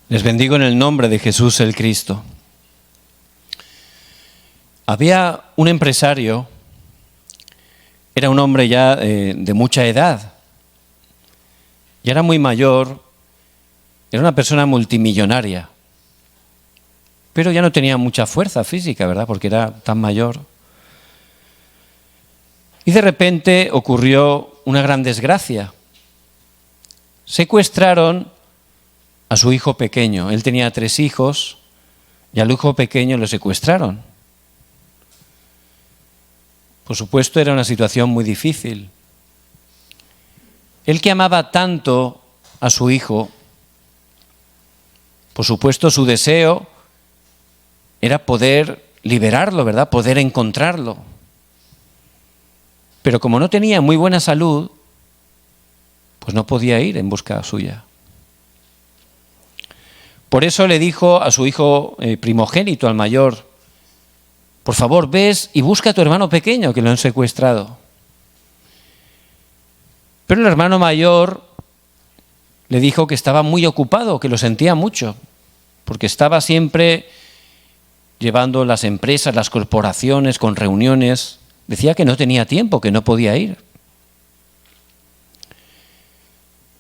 Les bendigo en el nombre de Jesús el Cristo. Había un empresario, era un hombre ya de mucha edad, ya era muy mayor, era una persona multimillonaria, pero ya no tenía mucha fuerza física, ¿verdad? Porque era tan mayor. Y de repente ocurrió una gran desgracia. Secuestraron a su hijo pequeño. Él tenía 3 hijos y al hijo pequeño lo secuestraron. Por supuesto, era una situación muy difícil. Él que amaba tanto a su hijo, por supuesto, su deseo era poder liberarlo, ¿verdad? Poder encontrarlo. Pero como no tenía muy buena salud, pues no podía ir en busca suya. Por eso le dijo a su hijo primogénito, al mayor: por favor, ves y busca a tu hermano pequeño que lo han secuestrado. Pero el hermano mayor le dijo que estaba muy ocupado, que lo sentía mucho, porque estaba siempre llevando las empresas, las corporaciones, con reuniones. Decía que no tenía tiempo, que no podía ir.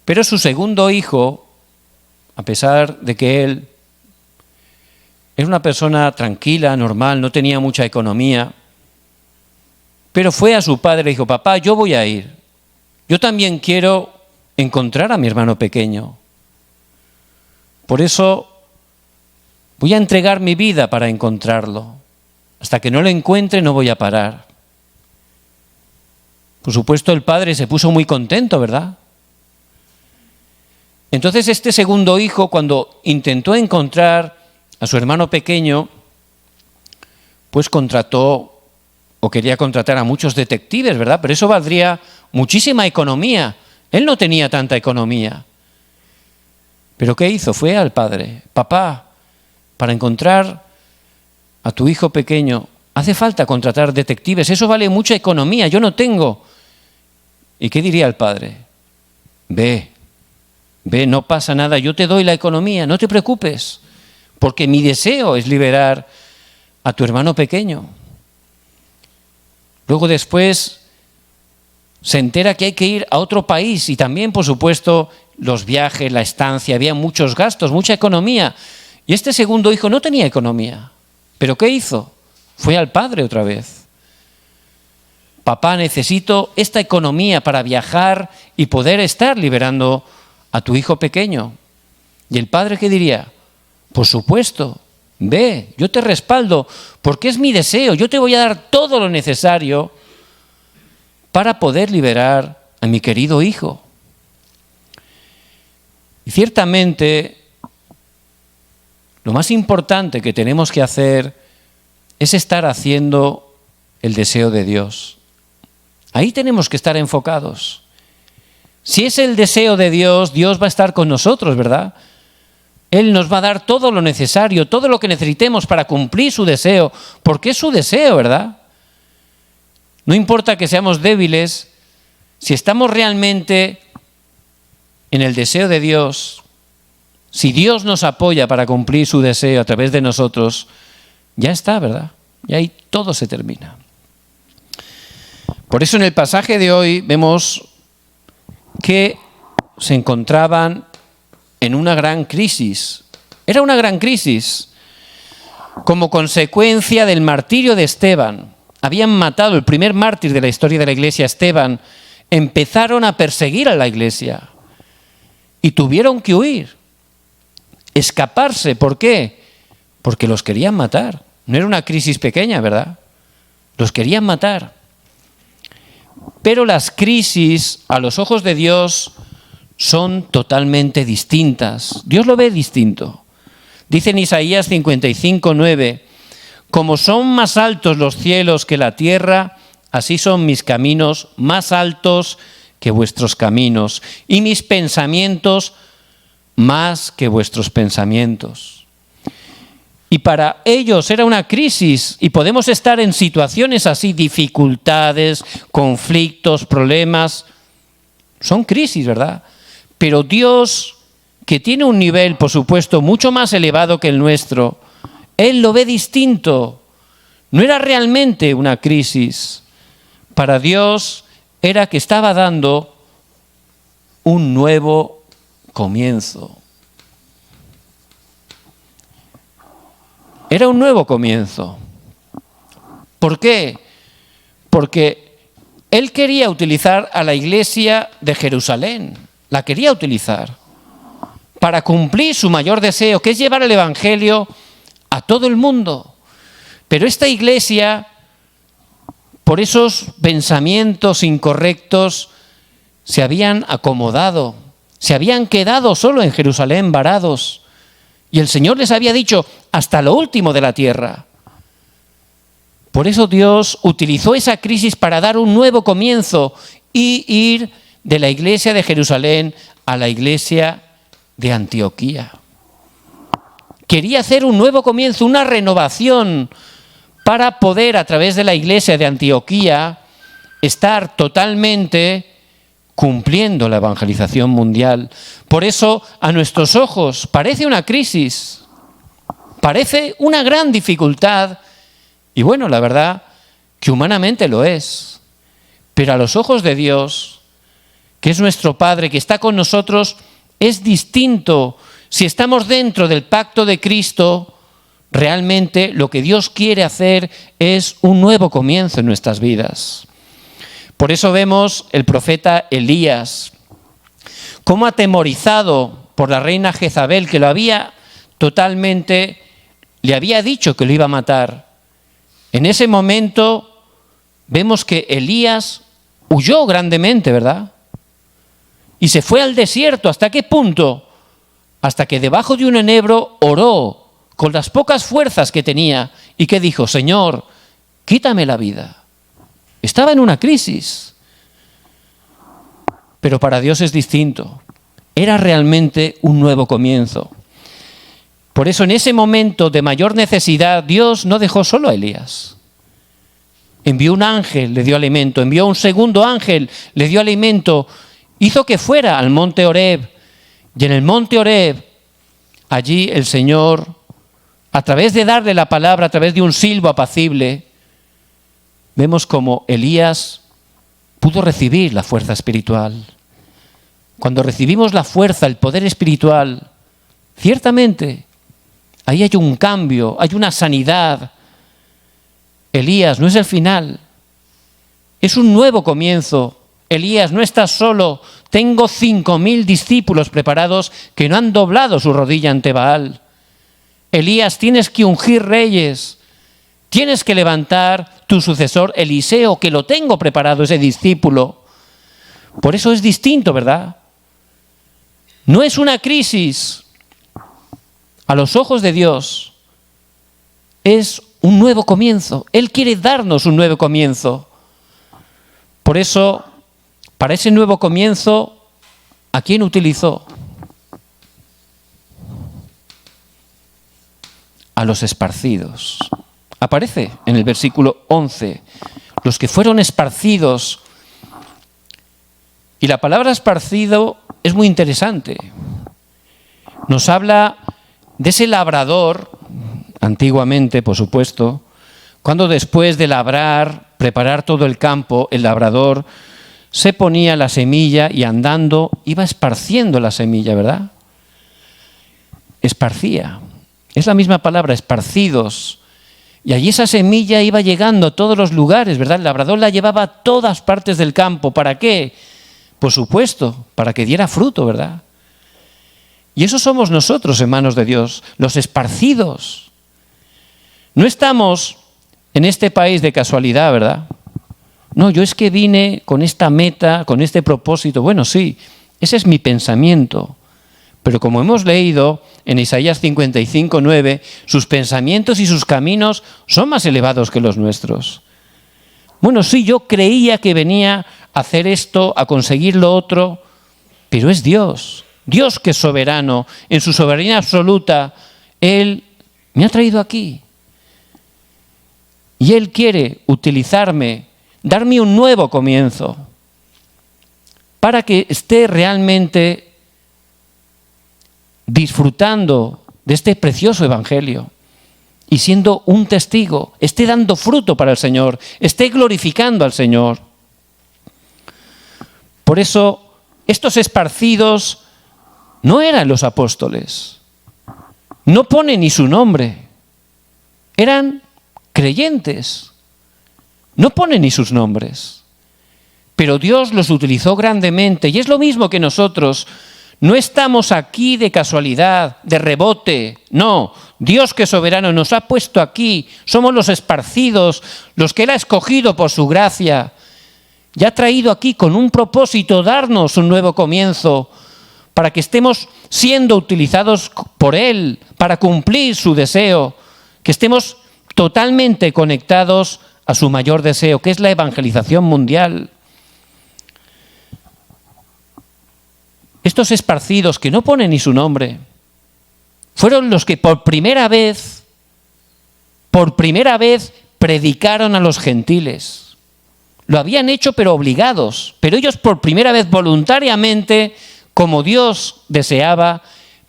Pero su segundo hijo, a pesar de que él era una persona tranquila, normal, no tenía mucha economía, pero fue a su padre y dijo: papá, yo voy a ir. Yo también quiero encontrar a mi hermano pequeño. Por eso voy a entregar mi vida para encontrarlo. Hasta que no lo encuentre no voy a parar. Por supuesto, el padre se puso muy contento, ¿verdad? Entonces este segundo hijo, cuando intentó encontrar a su hermano pequeño, pues contrató o quería contratar a muchos detectives, ¿verdad? Pero eso valdría muchísima economía. Él no tenía tanta economía. ¿Pero qué hizo? Fue al padre: papá, para encontrar a tu hijo pequeño hace falta contratar detectives, eso vale mucha economía, yo no tengo. ¿Y qué diría el padre? Ve, no pasa nada, yo te doy la economía, no te preocupes, porque mi deseo es liberar a tu hermano pequeño. Luego después se entera que hay que ir a otro país y también, por supuesto, los viajes, la estancia, había muchos gastos, mucha economía. Y este segundo hijo no tenía economía. ¿Pero qué hizo? Fue al padre otra vez. Papá, necesito esta economía para viajar y poder estar liberando a tu hijo pequeño. ¿Y el padre qué diría? Por supuesto, ve, yo te respaldo, porque es mi deseo, yo te voy a dar todo lo necesario para poder liberar a mi querido hijo. Y ciertamente, lo más importante que tenemos que hacer es estar haciendo el deseo de Dios. Ahí tenemos que estar enfocados. Si es el deseo de Dios, Dios va a estar con nosotros, ¿verdad? Él nos va a dar todo lo necesario, todo lo que necesitemos para cumplir su deseo, porque es su deseo, ¿verdad? No importa que seamos débiles, si estamos realmente en el deseo de Dios, si Dios nos apoya para cumplir su deseo a través de nosotros, ya está, ¿verdad? Y ahí todo se termina. Por eso en el pasaje de hoy vemos que se encontraban en una gran crisis. Era una gran crisis como consecuencia del martirio de Esteban. Habían matado el primer mártir de la historia de la iglesia, Esteban. Empezaron a perseguir a la iglesia y tuvieron que huir, escaparse. ¿Por qué? Porque los querían matar. No era una crisis pequeña, ¿verdad? Los querían matar. Pero las crisis a los ojos de Dios son totalmente distintas. Dios lo ve distinto. Dice en Isaías 55:9: como son más altos los cielos que la tierra, así son mis caminos más altos que vuestros caminos, y mis pensamientos más que vuestros pensamientos. Y para ellos era una crisis, y podemos estar en situaciones así, dificultades, conflictos, problemas. Son crisis, ¿verdad? Pero Dios que tiene un nivel, por supuesto, mucho más elevado que el nuestro, Él lo ve distinto. No era realmente una crisis. Para Dios era que estaba dando un nuevo comienzo. Era un nuevo comienzo. ¿Por qué? Porque Él quería utilizar a la iglesia de Jerusalén. La quería utilizar para cumplir su mayor deseo, que es llevar el Evangelio a todo el mundo. Pero esta iglesia, por esos pensamientos incorrectos, se habían acomodado, se habían quedado solo en Jerusalén varados. Y el Señor les había dicho, hasta lo último de la tierra. Por eso Dios utilizó esa crisis para dar un nuevo comienzo y ir de la iglesia de Jerusalén a la iglesia de Antioquía. Quería hacer un nuevo comienzo, una renovación, para poder, a través de la iglesia de Antioquía, estar totalmente cumpliendo la evangelización mundial. Por eso, a nuestros ojos, parece una crisis, parece una gran dificultad, y bueno, la verdad que humanamente lo es. Pero a los ojos de Dios, que es nuestro Padre, que está con nosotros, es distinto. Si estamos dentro del pacto de Cristo, realmente lo que Dios quiere hacer es un nuevo comienzo en nuestras vidas. Por eso vemos el profeta Elías, cómo atemorizado por la reina Jezabel, que lo había totalmente, le había dicho que lo iba a matar. En ese momento vemos que Elías huyó grandemente, ¿verdad? Y se fue al desierto. ¿Hasta qué punto? Hasta que debajo de un enebro oró con las pocas fuerzas que tenía y que dijo, Señor, quítame la vida. Estaba en una crisis. Pero para Dios es distinto. Era realmente un nuevo comienzo. Por eso en ese momento de mayor necesidad, Dios no dejó solo a Elías. Envió un ángel, le dio alimento. Envió un segundo ángel, le dio alimento. Hizo que fuera al monte Horeb. Y en el monte Horeb, allí el Señor, a través de darle la palabra, a través de un silbo apacible, vemos como Elías pudo recibir la fuerza espiritual. Cuando recibimos la fuerza, el poder espiritual, ciertamente, ahí hay un cambio, hay una sanidad. Elías no es el final, es un nuevo comienzo. Elías, no estás solo, tengo 5.000 discípulos preparados que no han doblado su rodilla ante Baal. Elías, tienes que ungir reyes, tienes que levantar tu sucesor Eliseo, que lo tengo preparado, ese discípulo. Por eso es distinto, ¿verdad? No es una crisis. A los ojos de Dios es un nuevo comienzo. Él quiere darnos un nuevo comienzo. Por eso, para ese nuevo comienzo, ¿a quién utilizó? A los esparcidos. Aparece en el versículo 11. Los que fueron esparcidos. Y la palabra esparcido es muy interesante. Nos habla de ese labrador, antiguamente, por supuesto, cuando después de labrar, preparar todo el campo, el labrador se ponía la semilla y andando iba esparciendo la semilla, ¿verdad? Esparcía. Es la misma palabra, esparcidos. Y allí esa semilla iba llegando a todos los lugares, ¿verdad? El labrador la llevaba a todas partes del campo. ¿Para qué? Por supuesto, para que diera fruto, ¿verdad? Y eso somos nosotros, hermanos de Dios, los esparcidos. No estamos en este país de casualidad, ¿verdad? No, yo es que vine con esta meta, con este propósito. Bueno, sí, ese es mi pensamiento. Pero como hemos leído en Isaías 55:9, sus pensamientos y sus caminos son más elevados que los nuestros. Bueno, sí, yo creía que venía a hacer esto, a conseguir lo otro, pero es Dios. Dios que es soberano, en su soberanía absoluta, Él me ha traído aquí. Y Él quiere utilizarme, darme un nuevo comienzo, para que esté realmente disfrutando de este precioso evangelio y siendo un testigo, esté dando fruto para el Señor, esté glorificando al Señor. Por eso, estos esparcidos no eran los apóstoles, no pone ni su nombre, eran creyentes, no pone ni sus nombres, pero Dios los utilizó grandemente y es lo mismo que nosotros. No estamos aquí de casualidad, de rebote, no. Dios que es soberano nos ha puesto aquí, somos los esparcidos, los que Él ha escogido por su gracia y ha traído aquí con un propósito, darnos un nuevo comienzo, para que estemos siendo utilizados por Él, para cumplir su deseo, que estemos totalmente conectados a su mayor deseo, que es la evangelización mundial. Estos esparcidos, que no ponen ni su nombre, fueron los que por primera vez predicaron a los gentiles. Lo habían hecho pero obligados, pero ellos por primera vez voluntariamente, como Dios deseaba,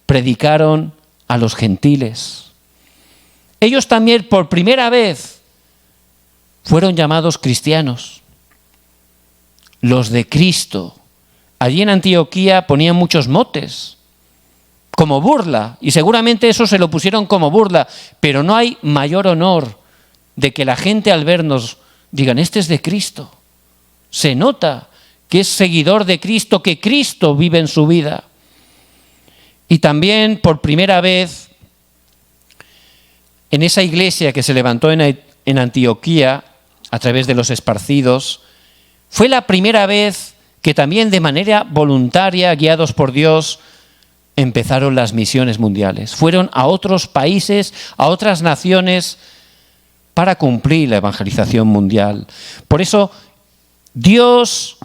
predicaron a los gentiles. Ellos también por primera vez fueron llamados cristianos, los de Cristo. Allí en Antioquía ponían muchos motes, como burla, y seguramente eso se lo pusieron como burla, pero no hay mayor honor de que la gente al vernos digan, este es de Cristo. Se nota que es seguidor de Cristo, que Cristo vive en su vida. Y también por primera vez en esa iglesia que se levantó en Antioquía a través de los esparcidos, fue la primera vez que también de manera voluntaria, guiados por Dios, empezaron las misiones mundiales. Fueron a otros países, a otras naciones, para cumplir la evangelización mundial. Por eso, Dios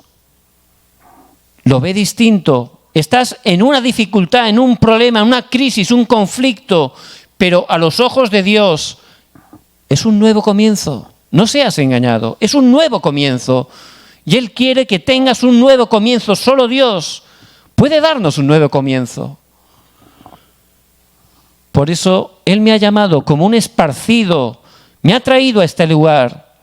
lo ve distinto. Estás en una dificultad, en un problema, en una crisis, un conflicto, pero a los ojos de Dios es un nuevo comienzo. No seas engañado, es un nuevo comienzo. Y Él quiere que tengas un nuevo comienzo. Solo Dios puede darnos un nuevo comienzo. Por eso Él me ha llamado como un esparcido, me ha traído a este lugar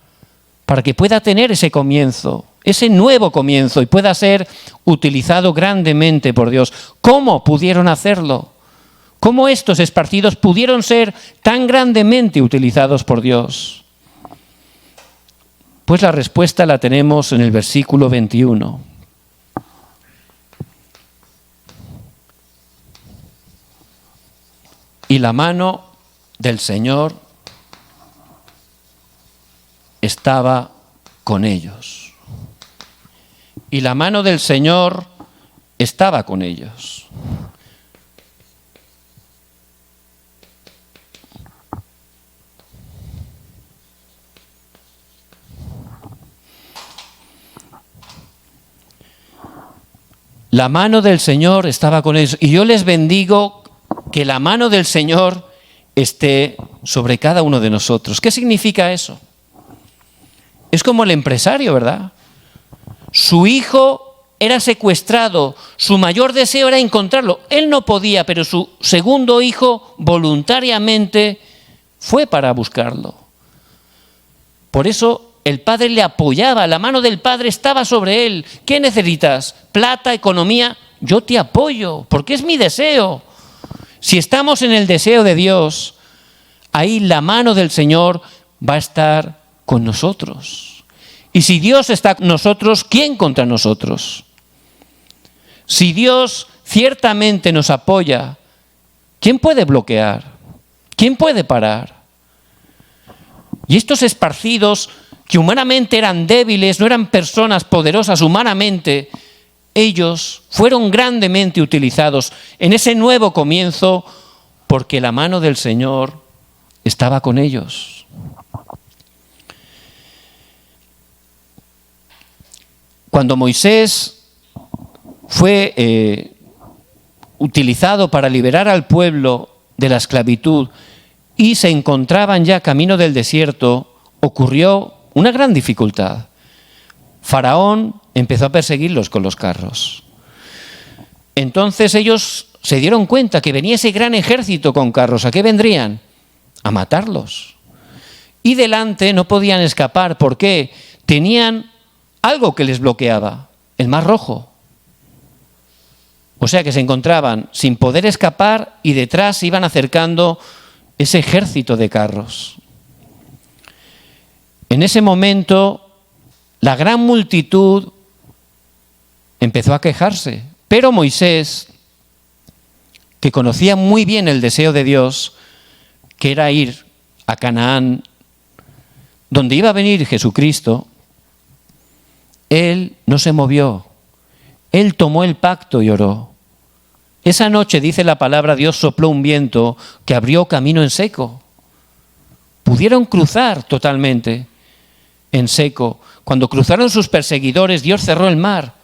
para que pueda tener ese comienzo, ese nuevo comienzo, y pueda ser utilizado grandemente por Dios. ¿Cómo pudieron hacerlo? ¿Cómo estos esparcidos pudieron ser tan grandemente utilizados por Dios? Pues la respuesta la tenemos en el versículo 21. Y la mano del Señor estaba con ellos. Y la mano del Señor estaba con ellos. La mano del Señor estaba con ellos. Y yo les bendigo que la mano del Señor esté sobre cada uno de nosotros. ¿Qué significa eso? Es como el empresario, ¿verdad? Su hijo era secuestrado, su mayor deseo era encontrarlo. Él no podía, pero su segundo hijo voluntariamente fue para buscarlo. Por eso el padre le apoyaba, la mano del padre estaba sobre él. ¿Qué necesitas? Plata, economía, yo te apoyo, porque es mi deseo. Si estamos en el deseo de Dios, ahí la mano del Señor va a estar con nosotros. Y si Dios está con nosotros, ¿quién contra nosotros? Si Dios ciertamente nos apoya, ¿quién puede bloquear? ¿Quién puede parar? Y estos esparcidos, que humanamente eran débiles, no eran personas poderosas humanamente, ellos fueron grandemente utilizados en ese nuevo comienzo porque la mano del Señor estaba con ellos. Cuando Moisés fue utilizado para liberar al pueblo de la esclavitud y se encontraban ya camino del desierto, ocurrió una gran dificultad. Faraón empezó a perseguirlos con los carros. Entonces ellos se dieron cuenta que venía ese gran ejército con carros. ¿A qué vendrían? A matarlos. Y delante no podían escapar. ¿Por qué? Tenían algo que les bloqueaba, el Mar Rojo. O sea que se encontraban sin poder escapar y detrás se iban acercando ese ejército de carros. En ese momento, la gran multitud empezó a quejarse, pero Moisés, que conocía muy bien el deseo de Dios, que era ir a Canaán, donde iba a venir Jesucristo, él no se movió. Él tomó el pacto y oró. Esa noche, dice la palabra, Dios sopló un viento que abrió camino en seco. Pudieron cruzar totalmente en seco. Cuando cruzaron sus perseguidores, Dios cerró el mar,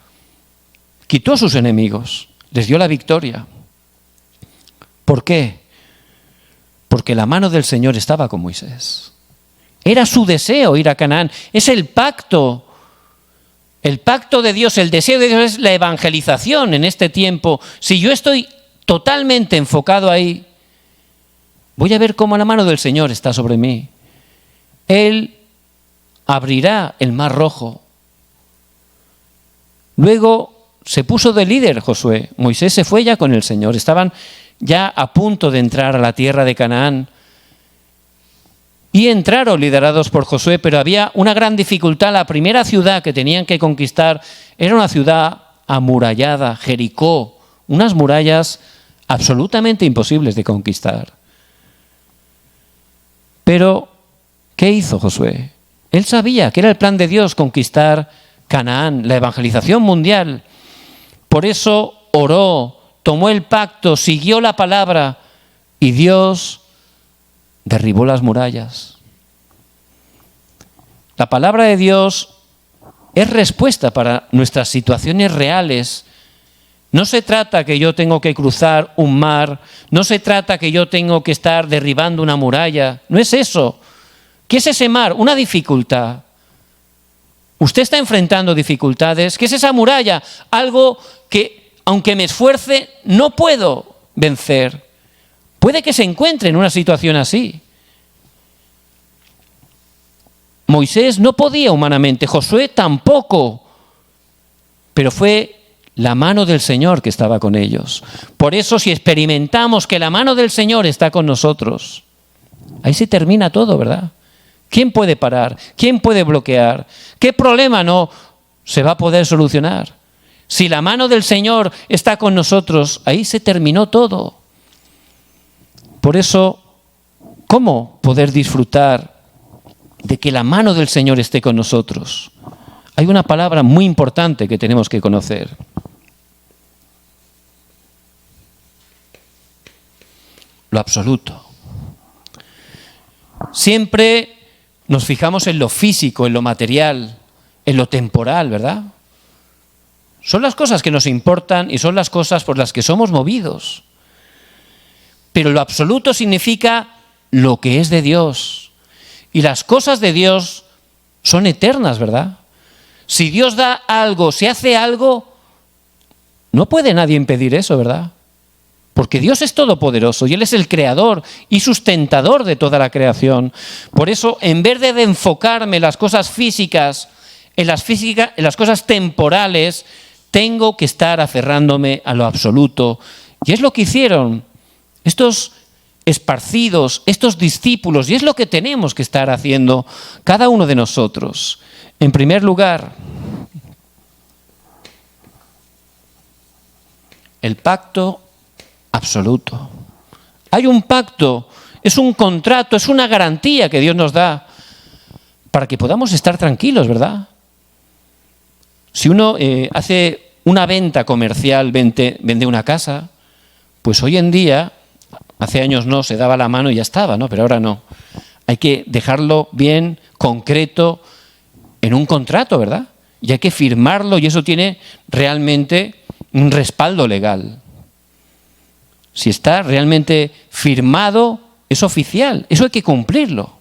quitó a sus enemigos, les dio la victoria. ¿Por qué? Porque la mano del Señor estaba con Moisés. Era su deseo ir a Canaán. Es el pacto de Dios, el deseo de Dios es la evangelización en este tiempo. Si yo estoy totalmente enfocado ahí, voy a ver cómo la mano del Señor está sobre mí. Él abrirá el Mar Rojo. Luego se puso de líder Josué. Moisés se fue ya con el Señor. Estaban ya a punto de entrar a la tierra de Canaán. Y entraron liderados por Josué, pero había una gran dificultad. La primera ciudad que tenían que conquistar era una ciudad amurallada, Jericó, unas murallas absolutamente imposibles de conquistar. Pero, ¿qué hizo Josué? Él sabía que era el plan de Dios conquistar Canaán, la evangelización mundial. Por eso oró, tomó el pacto, siguió la palabra y Dios derribó las murallas. La palabra de Dios es respuesta para nuestras situaciones reales. No se trata que yo tengo que cruzar un mar, no se trata que yo tengo que estar derribando una muralla, no es eso. ¿Qué es ese mar? Una dificultad. Usted está enfrentando dificultades. ¿Qué es esa muralla? Algo que, aunque me esfuerce, no puedo vencer. Puede que se encuentre en una situación así. Moisés no podía humanamente, Josué tampoco, pero fue la mano del Señor que estaba con ellos. Por eso, si experimentamos que la mano del Señor está con nosotros, ahí se termina todo, ¿verdad? ¿Quién puede parar? ¿Quién puede bloquear? ¿Qué problema no se va a poder solucionar? Si la mano del Señor está con nosotros, ahí se terminó todo. Por eso, ¿cómo poder disfrutar de que la mano del Señor esté con nosotros? Hay una palabra muy importante que tenemos que conocer. Lo absoluto. Siempre nos fijamos en lo físico, en lo material, en lo temporal, ¿verdad? Son las cosas que nos importan y son las cosas por las que somos movidos. Pero lo absoluto significa lo que es de Dios. Y las cosas de Dios son eternas, ¿verdad? Si Dios da algo, si hace algo, no puede nadie impedir eso, ¿verdad? Porque Dios es todopoderoso y Él es el creador y sustentador de toda la creación. Por eso, en vez de enfocarme en las cosas físicas, en las cosas temporales, tengo que estar aferrándome a lo absoluto. Y es lo que hicieron estos esparcidos, estos discípulos, y es lo que tenemos que estar haciendo cada uno de nosotros. En primer lugar, el pacto absoluto. Hay un pacto, es un contrato, es una garantía que Dios nos da para que podamos estar tranquilos, ¿verdad? Si uno hace una venta comercial, vende una casa, pues hoy en día, hace años no, se daba la mano y ya estaba, ¿no? Pero ahora no. Hay que dejarlo bien concreto en un contrato, ¿verdad? Y hay que firmarlo y eso tiene realmente un respaldo legal. Si está realmente firmado, es oficial. Eso hay que cumplirlo.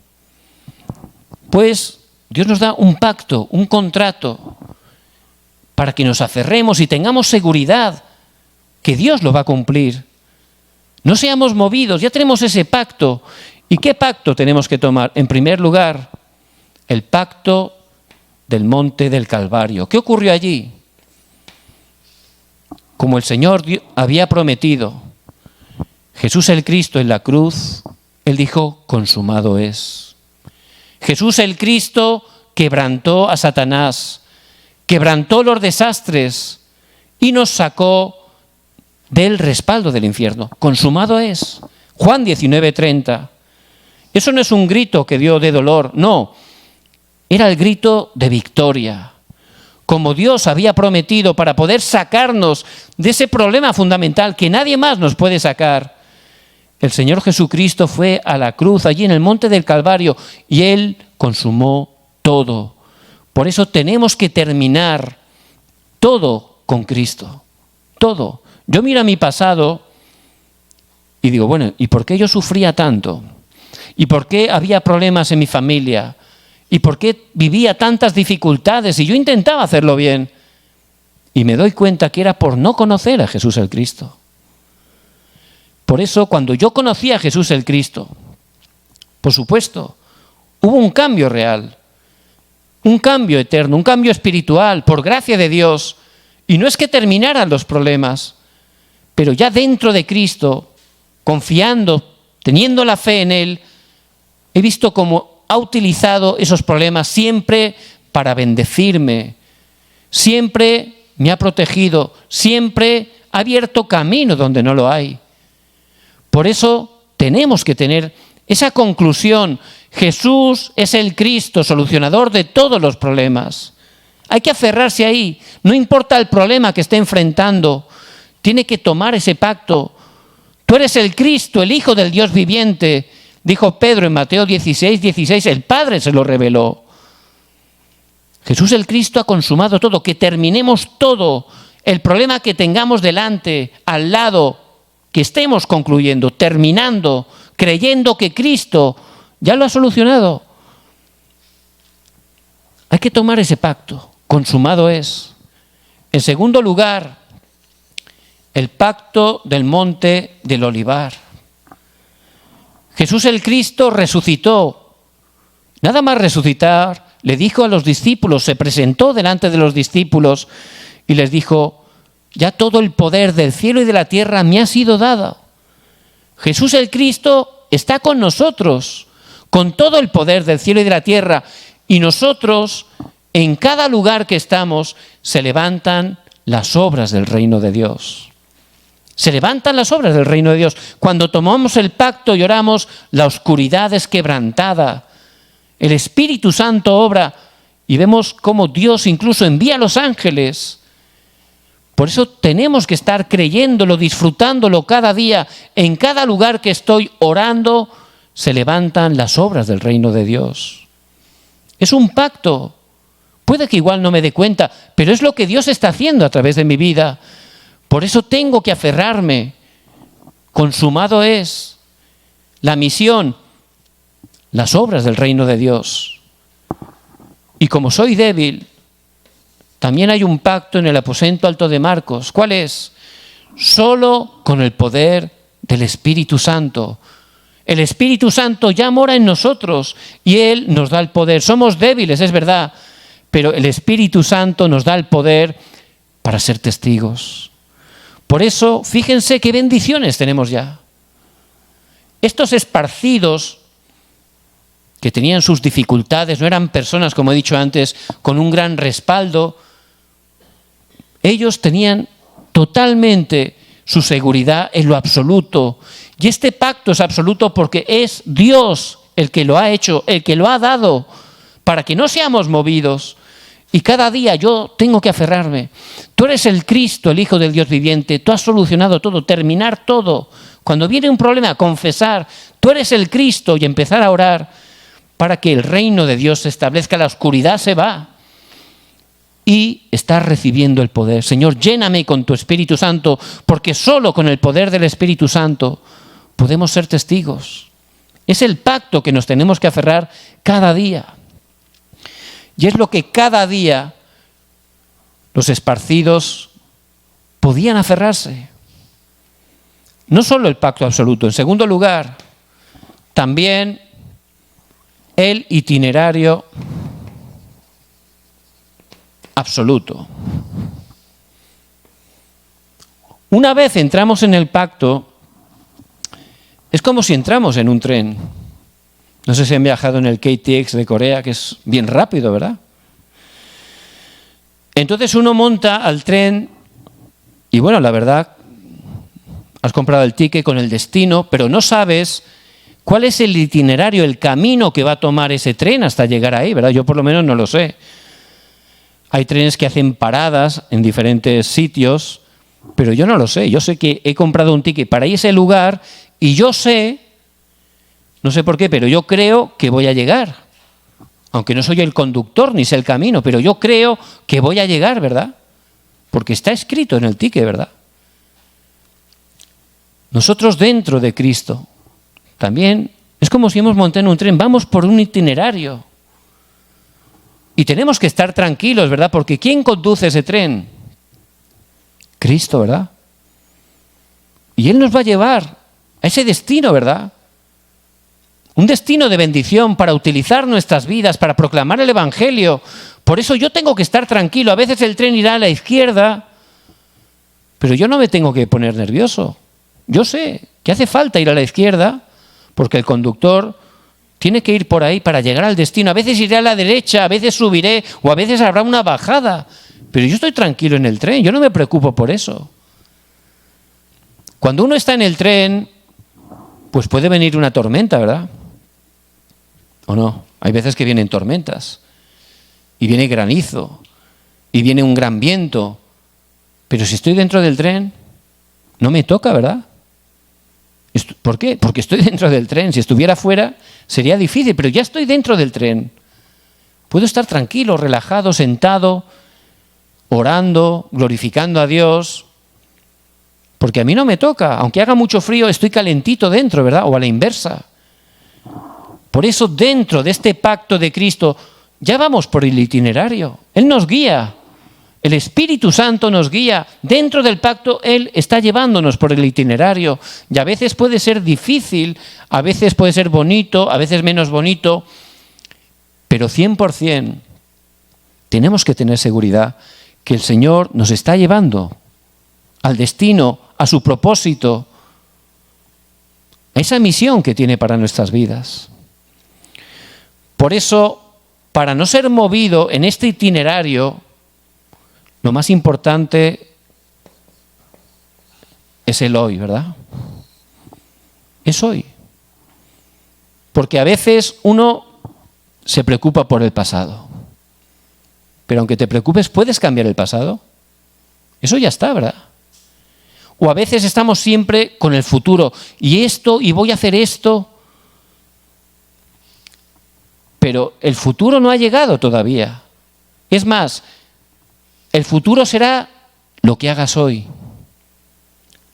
Pues Dios nos da un pacto, un contrato, para que nos aferremos y tengamos seguridad que Dios lo va a cumplir. No seamos movidos, ya tenemos ese pacto. ¿Y qué pacto tenemos que tomar? En primer lugar, el pacto del monte del Calvario. ¿Qué ocurrió allí? Como el Señor había prometido, Jesús el Cristo en la cruz, Él dijo, consumado es. Jesús el Cristo quebrantó a Satanás, quebrantó los desastres y nos sacó del respaldo del infierno. Consumado es. Juan 19:30. Eso no es un grito que dio de dolor, no. Era el grito de victoria. Como Dios había prometido para poder sacarnos de ese problema fundamental que nadie más nos puede sacar, el Señor Jesucristo fue a la cruz, allí en el monte del Calvario, y Él consumó todo. Por eso tenemos que terminar todo con Cristo. Todo. Yo miro a mi pasado y digo, bueno, ¿y por qué yo sufría tanto? ¿Y por qué había problemas en mi familia? ¿Y por qué vivía tantas dificultades? Y yo intentaba hacerlo bien. Y me doy cuenta que era por no conocer a Jesús el Cristo. Por eso, cuando yo conocí a Jesús el Cristo, por supuesto, hubo un cambio real, un cambio eterno, un cambio espiritual, por gracia de Dios. Y no es que terminaran los problemas, pero ya dentro de Cristo, confiando, teniendo la fe en Él, he visto cómo ha utilizado esos problemas siempre para bendecirme, siempre me ha protegido, siempre ha abierto camino donde no lo hay. Por eso tenemos que tener esa conclusión. Jesús es el Cristo, solucionador de todos los problemas. Hay que aferrarse ahí, no importa el problema que esté enfrentando, tiene que tomar ese pacto. Tú eres el Cristo, el Hijo del Dios viviente, dijo Pedro en Mateo 16:16, el Padre se lo reveló. Jesús el Cristo ha consumado todo, que terminemos todo. El problema que tengamos delante, al lado, que estemos concluyendo, terminando, creyendo que Cristo ya lo ha solucionado. Hay que tomar ese pacto, consumado es. En segundo lugar, el pacto del monte del Olivar. Jesús el Cristo resucitó. Nada más resucitar, le dijo a los discípulos, se presentó delante de los discípulos y les dijo, ya todo el poder del cielo y de la tierra me ha sido dado. Jesús el Cristo está con nosotros, con todo el poder del cielo y de la tierra. Y nosotros, en cada lugar que estamos, se levantan las obras del reino de Dios. Se levantan las obras del reino de Dios. Cuando tomamos el pacto y oramos, la oscuridad es quebrantada. El Espíritu Santo obra y vemos cómo Dios incluso envía a los ángeles. Por eso tenemos que estar creyéndolo, disfrutándolo cada día. En cada lugar que estoy orando, se levantan las obras del reino de Dios. Es un pacto. Puede que igual no me dé cuenta, pero es lo que Dios está haciendo a través de mi vida. Por eso tengo que aferrarme. Consumado es la misión, las obras del reino de Dios. Y como soy débil, también hay un pacto en el aposento alto de Marcos. ¿Cuál es? Solo con el poder del Espíritu Santo. El Espíritu Santo ya mora en nosotros y Él nos da el poder. Somos débiles, es verdad, pero el Espíritu Santo nos da el poder para ser testigos. Por eso, fíjense qué bendiciones tenemos ya. Estos esparcidos que tenían sus dificultades, no eran personas, como he dicho antes, con un gran respaldo. Ellos tenían totalmente su seguridad en lo absoluto. Y este pacto es absoluto porque es Dios el que lo ha hecho, el que lo ha dado, para que no seamos movidos. Y cada día yo tengo que aferrarme. Tú eres el Cristo, el Hijo del Dios viviente. Tú has solucionado todo, terminar todo. Cuando viene un problema, confesar, tú eres el Cristo y empezar a orar para que el reino de Dios se establezca. La oscuridad se va y estás recibiendo el poder. Señor, lléname con tu Espíritu Santo, porque solo con el poder del Espíritu Santo podemos ser testigos. Es el pacto que nos tenemos que aferrar cada día. Y es lo que cada día los esparcidos podían aferrarse. No solo el pacto absoluto, en segundo lugar, también el itinerario absoluto. Una vez entramos en el pacto, es como si entramos en un tren. No sé si han viajado en el KTX de Corea, que es bien rápido, ¿verdad? Entonces uno monta al tren y bueno, la verdad, has comprado el ticket con el destino, pero no sabes cuál es el itinerario, el camino que va a tomar ese tren hasta llegar ahí, ¿verdad? Yo por lo menos no lo sé. Hay trenes que hacen paradas en diferentes sitios, pero yo no lo sé. Yo sé que he comprado un ticket para ir a ese lugar y yo sé, no sé por qué, pero yo creo que voy a llegar. Aunque no soy el conductor ni sé el camino, pero yo creo que voy a llegar, ¿verdad? Porque está escrito en el ticket, ¿verdad? Nosotros dentro de Cristo también es como si hemos montado en un tren, vamos por un itinerario. Y tenemos que estar tranquilos, ¿verdad? Porque ¿quién conduce ese tren? Cristo, ¿verdad? Y Él nos va a llevar a ese destino, ¿verdad? Un destino de bendición para utilizar nuestras vidas, para proclamar el Evangelio. Por eso yo tengo que estar tranquilo. A veces el tren irá a la izquierda, pero yo no me tengo que poner nervioso. Yo sé que hace falta ir a la izquierda porque el conductor tiene que ir por ahí para llegar al destino. A veces iré a la derecha, a veces subiré o a veces habrá una bajada. Pero yo estoy tranquilo en el tren, yo no me preocupo por eso. Cuando uno está en el tren, pues puede venir una tormenta, ¿verdad? ¿O no? Hay veces que vienen tormentas y viene granizo y viene un gran viento. Pero si estoy dentro del tren, no me toca, ¿verdad? ¿Por qué? Porque estoy dentro del tren. Si estuviera fuera sería difícil, pero ya estoy dentro del tren. Puedo estar tranquilo, relajado, sentado, orando, glorificando a Dios, porque a mí no me toca. Aunque haga mucho frío, estoy calentito dentro, ¿verdad? O a la inversa. Por eso dentro de este pacto de Cristo ya vamos por el itinerario. Él nos guía. El Espíritu Santo nos guía. Dentro del pacto Él está llevándonos por el itinerario. Y a veces puede ser difícil, a veces puede ser bonito, a veces menos bonito, pero 100% tenemos que tener seguridad que el Señor nos está llevando al destino, a su propósito, a esa misión que tiene para nuestras vidas. Por eso, para no ser movido en este itinerario, lo más importante es el hoy, ¿verdad? Es hoy. Porque a veces uno se preocupa por el pasado. Pero aunque te preocupes, ¿puedes cambiar el pasado? Eso ya está, ¿verdad? O a veces estamos siempre con el futuro. Y esto, y voy a hacer esto. Pero el futuro no ha llegado todavía. Es más, el futuro será lo que hagas hoy.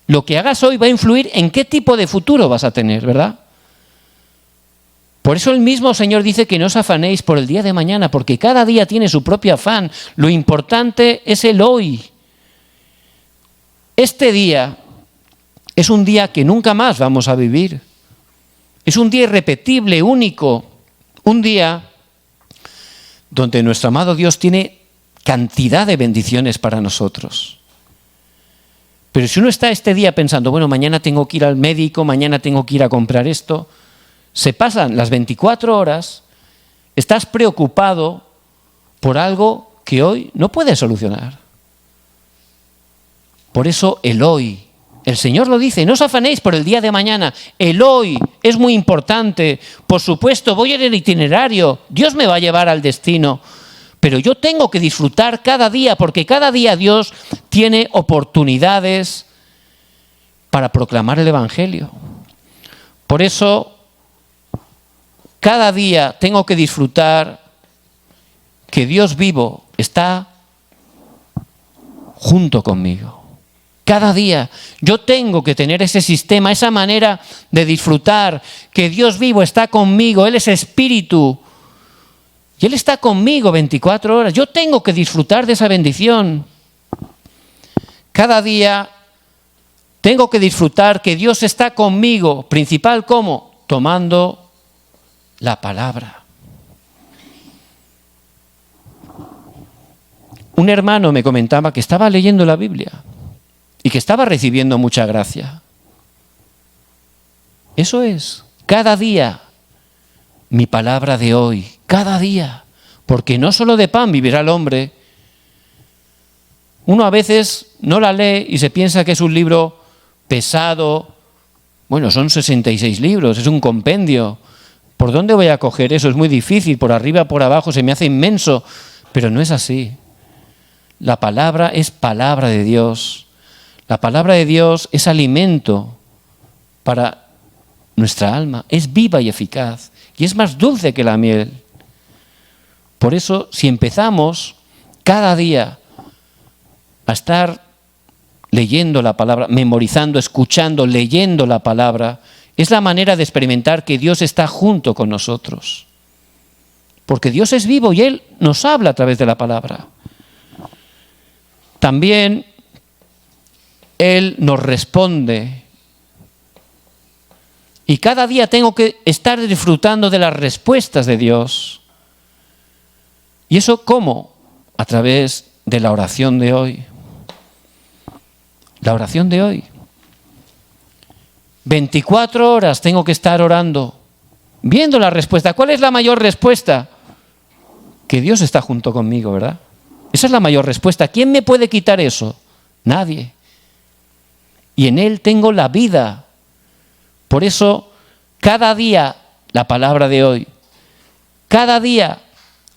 Lo que hagas hoy va a influir en qué tipo de futuro vas a tener, ¿verdad? Por eso el mismo Señor dice que no os afanéis por el día de mañana, porque cada día tiene su propio afán. Lo importante es el hoy. Este día es un día que nunca más vamos a vivir. Es un día irrepetible, único. Un día donde nuestro amado Dios tiene cantidad de bendiciones para nosotros. Pero si uno está este día pensando, bueno, mañana tengo que ir al médico, mañana tengo que ir a comprar esto, se pasan las 24 horas, estás preocupado por algo que hoy no puedes solucionar. Por eso el hoy, el Señor lo dice, no os afanéis por el día de mañana, el hoy es muy importante. Por supuesto, voy en el itinerario, Dios me va a llevar al destino, pero yo tengo que disfrutar cada día, porque cada día Dios tiene oportunidades para proclamar el Evangelio. Por eso, cada día tengo que disfrutar que Dios vivo está junto conmigo. Cada día yo tengo que tener ese sistema, esa manera de disfrutar que Dios vivo está conmigo. Él es espíritu y Él está conmigo 24 horas. Yo tengo que disfrutar de esa bendición. Cada día Tengo que disfrutar que Dios está conmigo. Principal, ¿cómo? Tomando la palabra. Un hermano me comentaba que estaba leyendo la Biblia y que estaba recibiendo mucha gracia. Eso es, cada día, mi palabra de hoy, cada día. Porque no solo de pan vivirá el hombre. Uno a veces no la lee y se piensa que es un libro pesado. Bueno, son 66 libros, es un compendio. ¿Por dónde voy a coger eso? Es muy difícil, por arriba, por abajo, se me hace inmenso. Pero no es así. La palabra es palabra de Dios. La palabra de Dios es alimento para nuestra alma. Es viva y eficaz. Y es más dulce que la miel. Por eso, si empezamos cada día a estar leyendo la palabra, memorizando, escuchando, leyendo la palabra, es la manera de experimentar que Dios está junto con nosotros. Porque Dios es vivo y Él nos habla a través de la palabra. También Él nos responde. Y cada día tengo que estar disfrutando de las respuestas de Dios. ¿Y eso cómo? A través de la oración de hoy. La oración de hoy. 24 horas tengo que estar orando, viendo la respuesta. ¿Cuál es la mayor respuesta? Que Dios está junto conmigo, ¿verdad? Esa es la mayor respuesta. ¿Quién me puede quitar eso? Nadie. Y en Él tengo la vida. Por eso, cada día, la palabra de hoy. Cada día,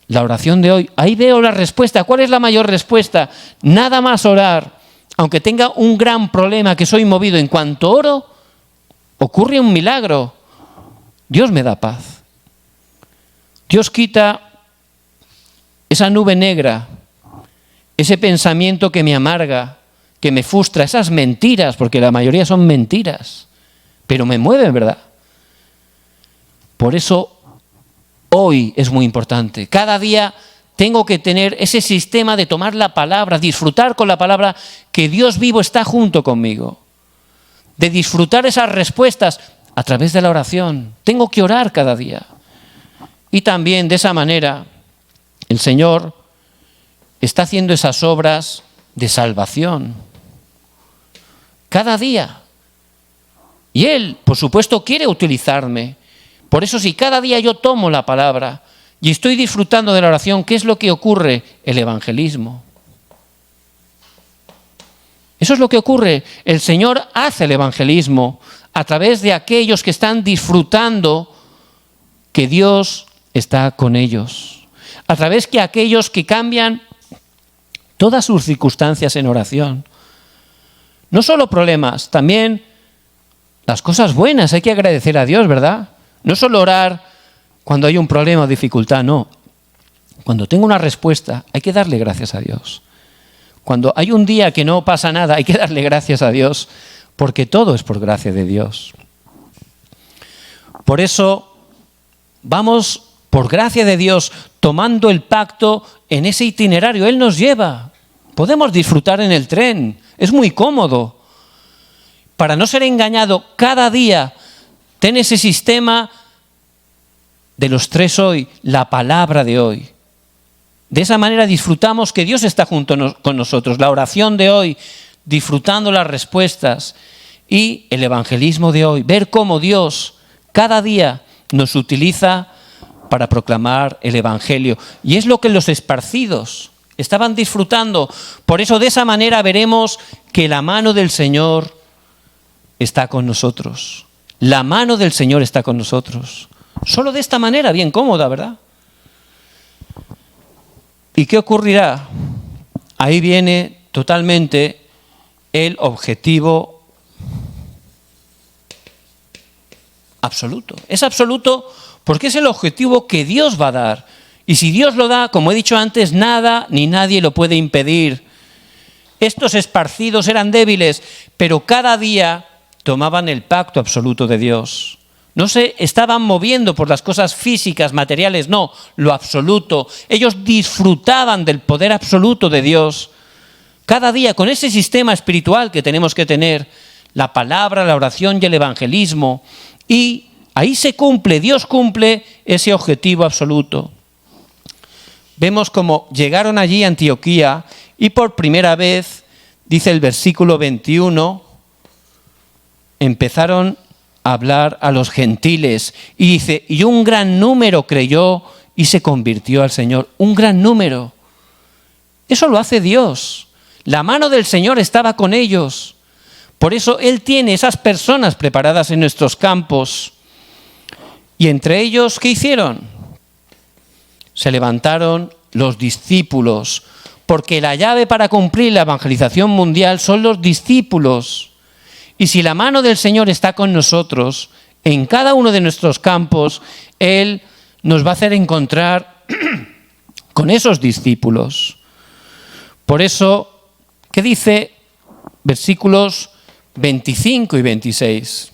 la oración de hoy. Ahí veo la respuesta. ¿Cuál es la mayor respuesta? Nada más orar. Aunque tenga un gran problema, que soy movido, en cuanto oro, ocurre un milagro. Dios me da paz. Dios quita esa nube negra, ese pensamiento que me amarga, que me frustra, esas mentiras, porque la mayoría son mentiras, pero me mueven, ¿verdad? Por eso hoy es muy importante. Cada día tengo que tener ese sistema de tomar la palabra, disfrutar con la palabra, que Dios vivo está junto conmigo. De disfrutar esas respuestas a través de la oración. Tengo que orar cada día. Y también de esa manera el Señor está haciendo esas obras de salvación. Cada día. Y Él, por supuesto, quiere utilizarme. Por eso si cada día yo tomo la palabra y estoy disfrutando de la oración, ¿qué es lo que ocurre? El evangelismo. Eso es lo que ocurre. El Señor hace el evangelismo a través de aquellos que están disfrutando que Dios está con ellos. A través de aquellos que cambian todas sus circunstancias en oración. No solo problemas, también las cosas buenas. Hay que agradecer a Dios, ¿verdad? No solo orar cuando hay un problema o dificultad, no. Cuando tengo una respuesta, hay que darle gracias a Dios. Cuando hay un día que no pasa nada, hay que darle gracias a Dios, porque todo es por gracia de Dios. Por eso, vamos, por gracia de Dios, tomando el pacto en ese itinerario. Él nos lleva. Podemos disfrutar en el tren. Es muy cómodo. Para no ser engañado, cada día ten ese sistema de los 3 hoy, la palabra de hoy. De esa manera disfrutamos que Dios está junto con nosotros. La oración de hoy, disfrutando las respuestas, y el evangelismo de hoy. Ver cómo Dios cada día nos utiliza para proclamar el evangelio. Y es lo que los esparcidos estaban disfrutando. Por eso de esa manera veremos que la mano del Señor está con nosotros. La mano del Señor está con nosotros. Solo de esta manera, bien cómoda, ¿verdad? ¿Y qué ocurrirá? Ahí viene totalmente el objetivo absoluto. Es absoluto porque es el objetivo que Dios va a dar. Y si Dios lo da, como he dicho antes, nada ni nadie lo puede impedir. Estos esparcidos eran débiles, pero cada día tomaban el pacto absoluto de Dios. No se estaban moviendo por las cosas físicas, materiales, no, lo absoluto. Ellos disfrutaban del poder absoluto de Dios. Cada día, con ese sistema espiritual que tenemos que tener, la palabra, la oración y el evangelismo. Y ahí se cumple, Dios cumple ese objetivo absoluto. Vemos cómo llegaron allí a Antioquía y por primera vez, dice el versículo 21, empezaron a hablar a los gentiles. Y dice, y un gran número creyó y se convirtió al Señor. Un gran número. Eso lo hace Dios. La mano del Señor estaba con ellos. Por eso Él tiene esas personas preparadas en nuestros campos. Y entre ellos, ¿qué hicieron? Se levantaron los discípulos, porque la llave para cumplir la evangelización mundial son los discípulos. Y si la mano del Señor está con nosotros, en cada uno de nuestros campos, Él nos va a hacer encontrar con esos discípulos. Por eso, ¿qué dice versículos 25 y 26?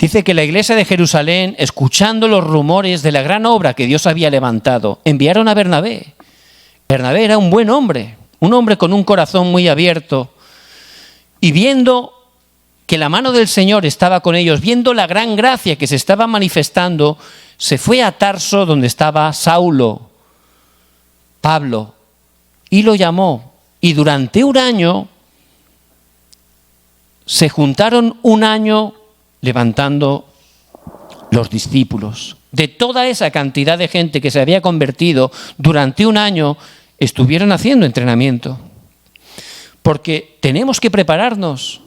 Dice que la iglesia de Jerusalén, escuchando los rumores de la gran obra que Dios había levantado, enviaron a Bernabé. Bernabé era un buen hombre, un hombre con un corazón muy abierto. Y viendo que la mano del Señor estaba con ellos, viendo la gran gracia que se estaba manifestando, se fue a Tarso donde estaba Saulo, Pablo, y lo llamó. Y durante un año, se juntaron un año levantando los discípulos. De toda esa cantidad de gente que se había convertido, durante un año estuvieron haciendo entrenamiento. Porque tenemos que prepararnos.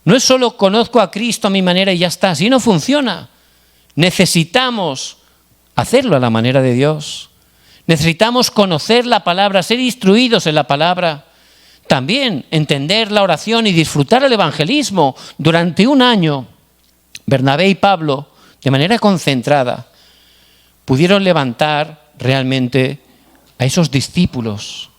No es solo conozco a Cristo a mi manera y ya está, así no funciona. Necesitamos hacerlo a la manera de Dios. Necesitamos conocer la palabra, ser instruidos en la palabra. También entender la oración y disfrutar el evangelismo. Durante un año, Bernabé y Pablo, de manera concentrada, pudieron levantar realmente a esos discípulos.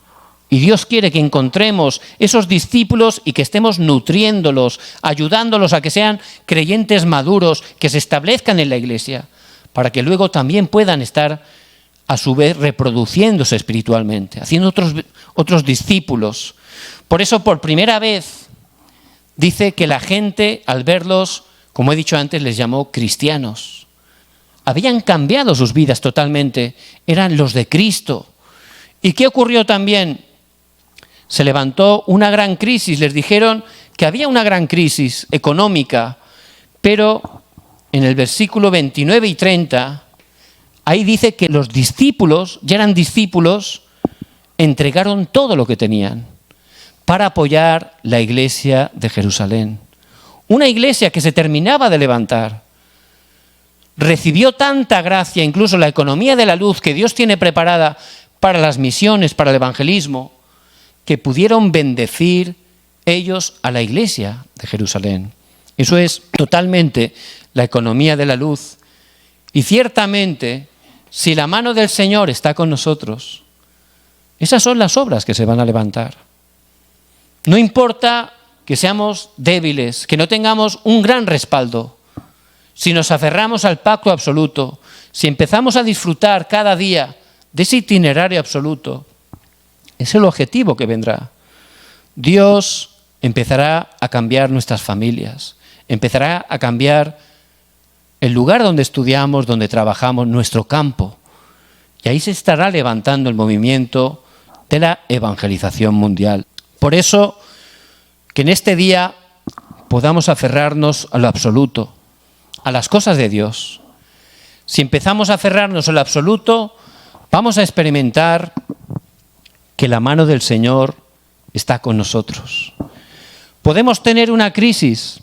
Y Dios quiere que encontremos esos discípulos y que estemos nutriéndolos, ayudándolos a que sean creyentes maduros, que se establezcan en la iglesia, para que luego también puedan estar a su vez reproduciéndose espiritualmente, haciendo otros discípulos. Por eso, por primera vez, dice que la gente, al verlos, como he dicho antes, les llamó cristianos. Habían cambiado sus vidas totalmente, eran los de Cristo. ¿Y qué ocurrió también? Se levantó una gran crisis, les dijeron que había una gran crisis económica, pero en el versículo 29 y 30, ahí dice que los discípulos, ya eran discípulos, entregaron todo lo que tenían para apoyar la iglesia de Jerusalén. Una iglesia que se terminaba de levantar. Recibió tanta gracia, incluso la economía de la luz que Dios tiene preparada para las misiones, para el evangelismo, que pudieron bendecir ellos a la iglesia de Jerusalén. Eso es totalmente la economía de la luz. Y ciertamente, si la mano del Señor está con nosotros, esas son las obras que se van a levantar. No importa que seamos débiles, que no tengamos un gran respaldo. Si nos aferramos al pacto absoluto, si empezamos a disfrutar cada día de ese itinerario absoluto, es el objetivo que vendrá. Dios empezará a cambiar nuestras familias, empezará a cambiar el lugar donde estudiamos, donde trabajamos, nuestro campo. Y ahí se estará levantando el movimiento de la evangelización mundial. Por eso, que en este día podamos aferrarnos a lo absoluto, a las cosas de Dios. Si empezamos a aferrarnos a lo absoluto, vamos a experimentar que la mano del Señor está con nosotros. ¿Podemos tener una crisis?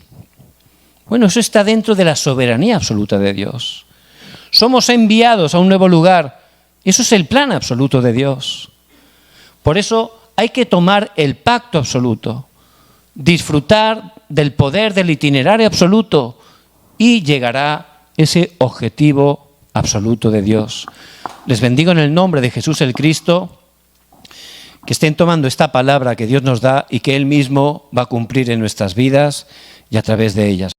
Bueno, eso está dentro de la soberanía absoluta de Dios. Somos enviados a un nuevo lugar. Eso es el plan absoluto de Dios. Por eso hay que tomar el pacto absoluto, disfrutar del poder del itinerario absoluto y llegará ese objetivo absoluto de Dios. Les bendigo en el nombre de Jesús el Cristo, que estén tomando esta palabra que Dios nos da y que Él mismo va a cumplir en nuestras vidas y a través de ellas.